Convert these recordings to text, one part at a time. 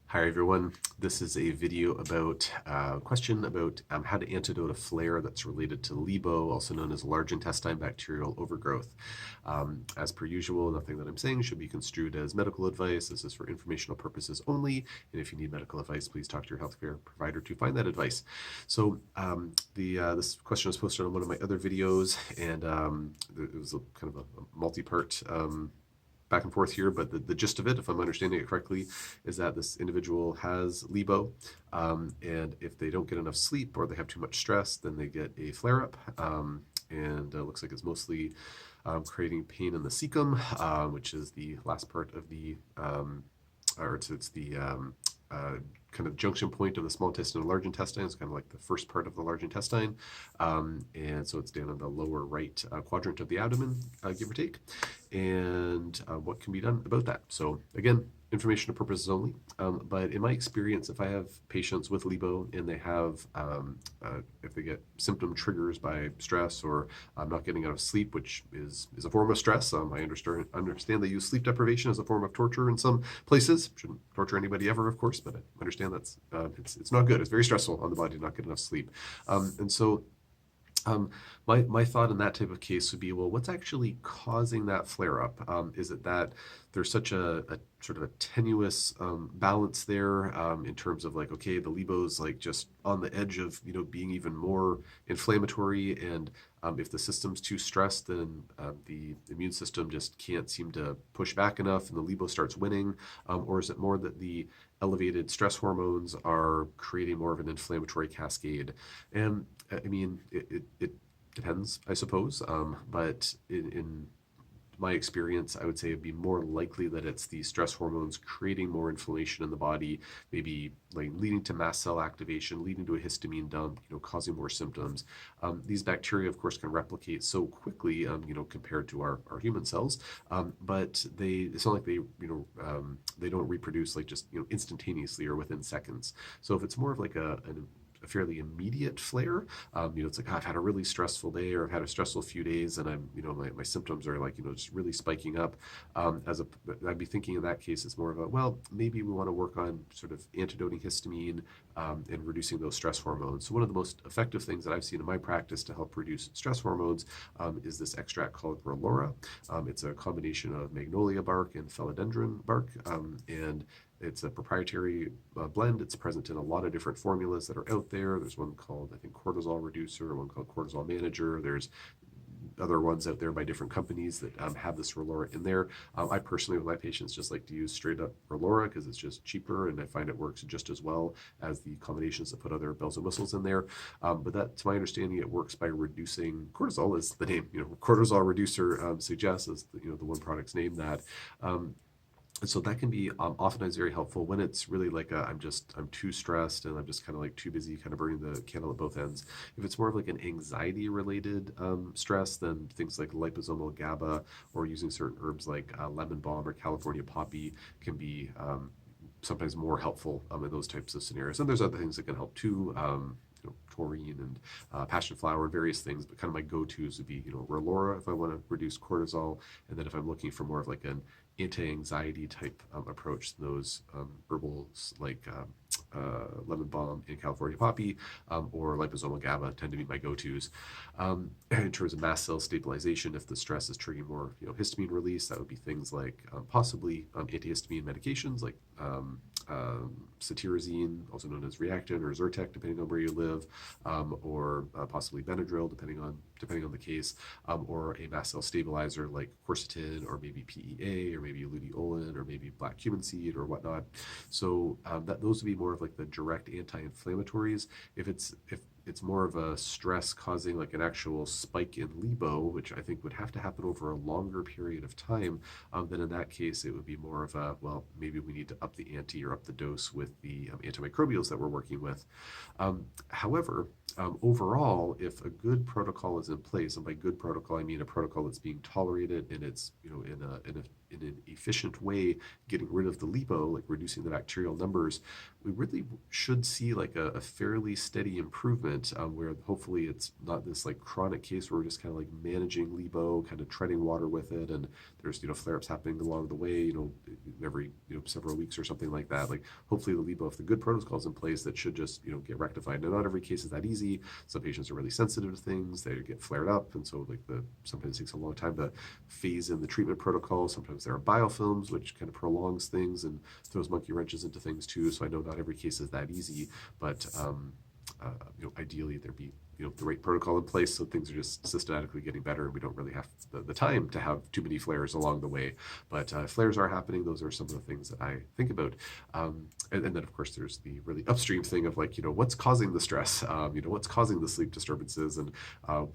Hi everyone, this is a video about a question about how to antidote a flare that's related to LIBO, also known as large intestine bacterial overgrowth. As per usual, nothing that I'm saying should be construed as medical advice. This is for informational purposes only, and if you need medical advice, please talk to your healthcare provider to find that advice. So this question was posted on one of my other videos, and it was kind of a multi-part back and forth here, but the gist of it, if I'm understanding it correctly, is that this individual has LIBO, and if they don't get enough sleep or they have too much stress, then they get a flare-up, and it looks like it's mostly creating pain in the cecum, which is the last part of the, or it's the kind of junction point of the small intestine and large intestine. It's kind of like the first part of the large intestine. And so it's down in the lower right quadrant of the abdomen, give or take. And what can be done about that? So again, informational purposes only. But in my experience, if I have patients with LIBO and they have, if they get symptom triggers by stress or not getting enough sleep, which is a form of stress. I understand they use sleep deprivation as a form of torture in some places. Shouldn't torture anybody ever, of course, but I understand that's it's not good. It's very stressful on the body to not get enough sleep. And so my thought in that type of case would be, well, what's actually causing that flare up? Is it that there's such a sort of a tenuous balance there in terms of like, okay, the LIBO's like just on the edge of, being even more inflammatory, and if the system's too stressed, then the immune system just can't seem to push back enough and the LIBO starts winning? Or is it more that the elevated stress hormones are creating more of an inflammatory cascade? And I mean, it depends, I suppose. But in my experience, I would say it'd be more likely that it's the stress hormones creating more inflammation in the body, maybe like leading to mast cell activation, leading to a histamine dump, causing more symptoms. These bacteria, of course, can replicate so quickly, compared to our human cells, but it's not like they don't reproduce like just, instantaneously or within seconds. So if it's more of like a fairly immediate flare. It's like, I've had a really stressful day, or I've had a stressful few days, and I'm, my symptoms are like, just really spiking up. I'd be thinking in that case, it's more of a, well, maybe we want to work on sort of antidoting histamine and reducing those stress hormones. So one of the most effective things that I've seen in my practice to help reduce stress hormones is this extract called Relora. It's a combination of magnolia bark and philodendron bark, and it's a proprietary blend. It's present in a lot of different formulas that are out there. There's one called, I think, cortisol reducer, one called cortisol manager. There's other ones out there by different companies that have this Relora in there. I personally, with my patients, just like to use straight up Relora because it's just cheaper, and I find it works just as well as the combinations that put other bells and whistles in there. But that, to my understanding, it works by reducing cortisol, as the name, cortisol reducer suggests, as the one product's name that. And so that can be oftentimes very helpful when it's really like I'm too stressed and I'm just kind of like too busy kind of burning the candle at both ends. If it's more of like an anxiety related stress, then things like liposomal GABA or using certain herbs like lemon balm or California poppy can be sometimes more helpful in those types of scenarios. And there's other things that can help too. Taurine and passion flower and various things, but kind of my go-tos would be, Relora if I want to reduce cortisol, and then if I'm looking for more of like an anti-anxiety type approach, those herbals like lemon balm and California poppy or liposomal GABA tend to be my go-tos. In terms of mast cell stabilization, if the stress is triggering more, histamine release, that would be things like possibly antihistamine medications like cetirizine, also known as Reactine or Zyrtec, depending on where you live, or possibly Benadryl, depending on the case, or a mast cell stabilizer like quercetin, or maybe PEA, or maybe luteolin, or maybe black cumin seed, or whatnot. So those would be more of like the direct anti-inflammatories. If it's more of a stress causing like an actual spike in LIBO, which I think would have to happen over a longer period of time, then in that case, it would be more of a, well, maybe we need to up the ante or up the dose with the antimicrobials that we're working with. However, overall, if a good protocol is in place, and by good protocol, I mean a protocol that's being tolerated and it's, in a in an efficient way, getting rid of the LIBO, like reducing the bacterial numbers, we really should see like a fairly steady improvement, where hopefully it's not this like chronic case where we're just kind of like managing LIBO, kind of treading water with it, and there's flare-ups happening along the way, every several weeks or something like that. Like hopefully the LIBO, if the good protocols in place, that should just get rectified. Now, not every case is that easy. Some patients are really sensitive to things; they get flared up, and so like sometimes it takes a long time to phase in the treatment protocol. Sometimes there are biofilms, which kind of prolongs things and throws monkey wrenches into things too. So I know not every case is that easy, but ideally there be the right protocol in place so things are just systematically getting better and we don't really have the time to have too many flares along the way. But flares are happening. Those are some of the things that I think about. And then of course there's the really upstream thing of like, what's causing the stress, what's causing the sleep disturbances. And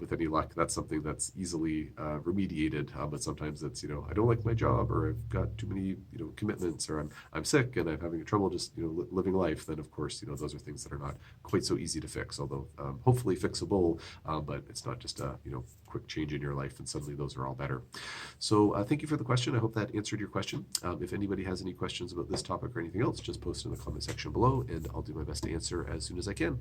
with any luck, that's something that's easily remediated. But sometimes it's, I don't like my job, or I've got too many, commitments, or I'm sick and I'm having trouble just, living life. Then of course, those are things that are not quite so easy to fix, although hopefully fixable, but it's not just a quick change in your life and suddenly those are all better. So thank you for the question. I hope that answered your question. If anybody has any questions about this topic or anything else, just post in the comment section below and I'll do my best to answer as soon as I can.